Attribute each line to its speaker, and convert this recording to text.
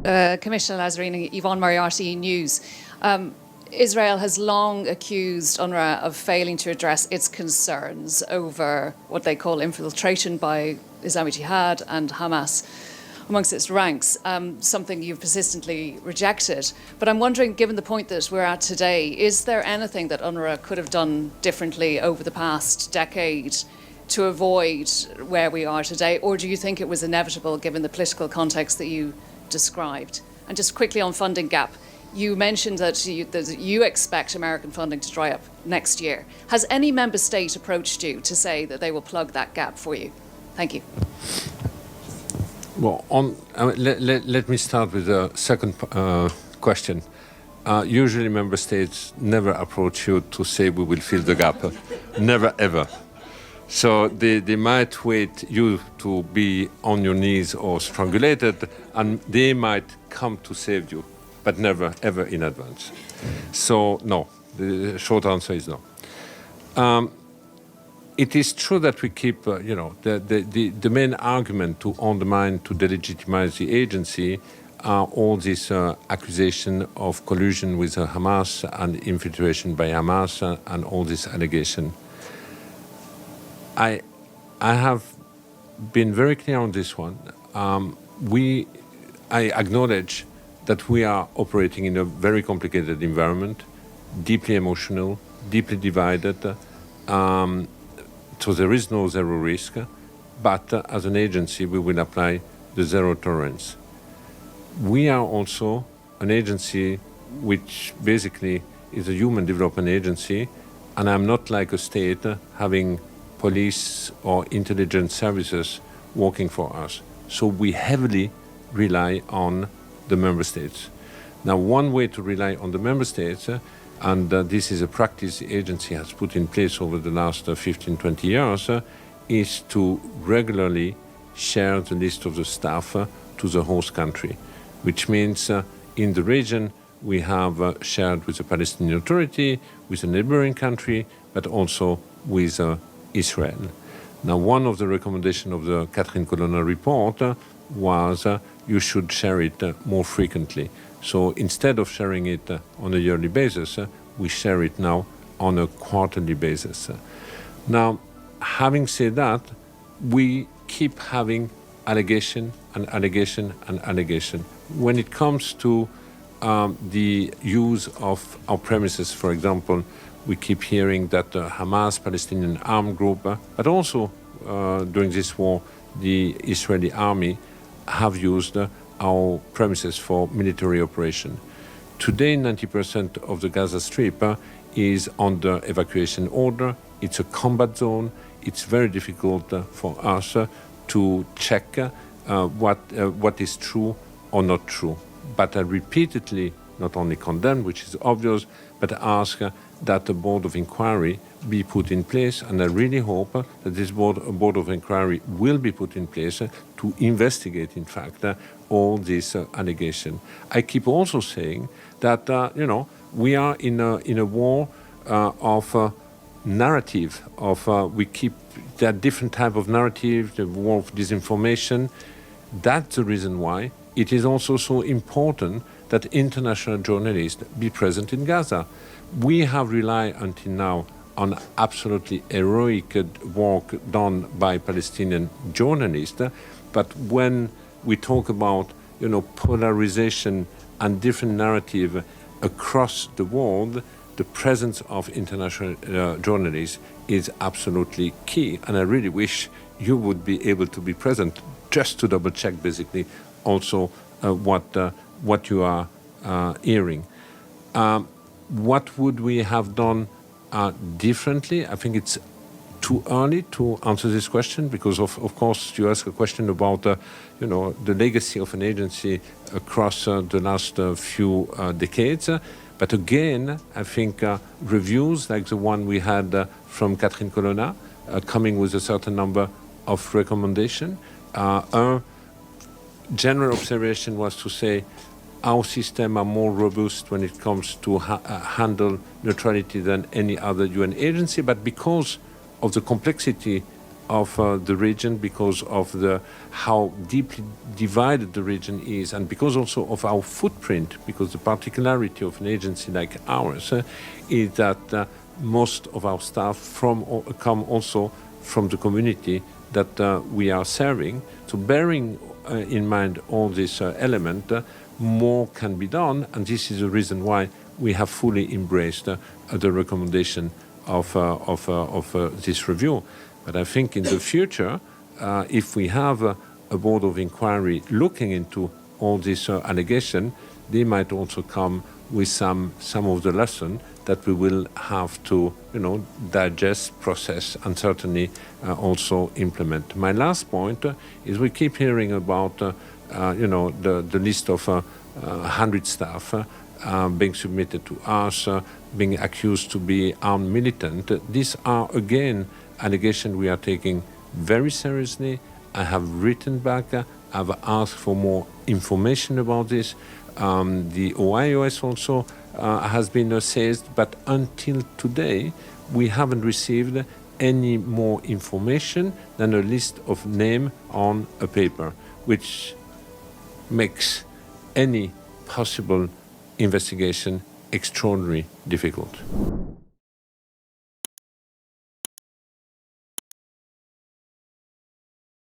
Speaker 1: Commissioner Lazzarini, Yvonne Moriarty News. Israel has long accused UNRWA of failing to address its concerns over what they call infiltration by Islamic Jihad and Hamas amongst its ranks, something you've persistently rejected. But I'm wondering, given the point that we're at today, is there anything that UNRWA could have done differently over the past decade to avoid where we are today? Or do you think it was inevitable given the political context that you described? And just quickly on funding gap, you mentioned that you expect American funding to dry up next year. Has any member state approached you to say that they will plug that gap for you? Thank you.
Speaker 2: Well, let me start with the second question. Usually member states never approach you to say we will fill the gap. Never, ever. So they might wait you to be on your knees or strangulated, and they might come to save you, but never, ever in advance. So, no. The short answer is no. It is true that we keep, the main argument to undermine, to delegitimize the agency are all these accusations of collusion with Hamas and infiltration by Hamas and all this allegation. I have been very clear on this one. I acknowledge that we are operating in a very complicated environment, deeply emotional, deeply divided. So there is no zero risk, but as an agency, we will apply the zero tolerance. We are also an agency which basically is a human development agency, and I'm not like a state having police or intelligence services working for us. So we heavily rely on the member states. Now, one way to rely on the member states, and this is a practice the agency has put in place over the last 15, 20 years, is to regularly share the list of the staff to the host country, which means in the region we have shared with the Palestinian Authority, with a neighboring country, but also with Israel. Now, one of the recommendations of the Catherine Colonna report was you should share it more frequently. So instead of sharing it on a yearly basis, we share it now on a quarterly basis. Now, having said that, we keep having allegation and allegation and allegation. When it comes to the use of our premises, for example, we keep hearing that the Hamas, Palestinian armed group, but also during this war, the Israeli army have used our premises for military operation. Today, 90% of the Gaza Strip is under evacuation order. It's a combat zone. It's very difficult for us to check what is true or not true. But I repeatedly not only condemn, which is obvious, but ask that a board of inquiry be put in place, and I really hope that this board of inquiry will be put in place to investigate, in fact, all these allegations. I keep also saying that, we are in a war of narrative, there are different type of narrative, the war of disinformation. That's the reason why it is also so important that international journalists be present in Gaza. We have relied until now on absolutely heroic work done by Palestinian journalists, but when we talk about, polarization and different narrative across the world, the presence of international journalists is absolutely key. And I really wish you would be able to be present just to double check basically also what you are hearing. What would we have done differently? I think it's too early to answer this question because, of course, you ask a question about, the legacy of an agency across the last few decades. But again, I think reviews like the one we had from Catherine Colonna, coming with a certain number of recommendations. Our general observation was to say our systems are more robust when it comes to handle neutrality than any other UN agency, but because of the complexity of the region, because of how deeply divided the region is, and because also of our footprint, because the particularity of an agency like ours is that most of our staff come also from the community that we are serving. So bearing in mind all this element, more can be done, and this is the reason why we have fully embraced the recommendation of this review. But I think in the future, if we have a board of inquiry looking into all this allegation, they might also come with some of the lessons that we will have to, digest, process, and certainly also implement. My last point is we keep hearing about, the list of 100 staff being submitted to us, being accused to be armed militant. These are, again, allegations we are taking very seriously. I have written back. I've asked for more information about this. The OIOS also has been assessed, but until today, we haven't received any more information than a list of names on a paper, which makes any possible investigation extraordinarily difficult.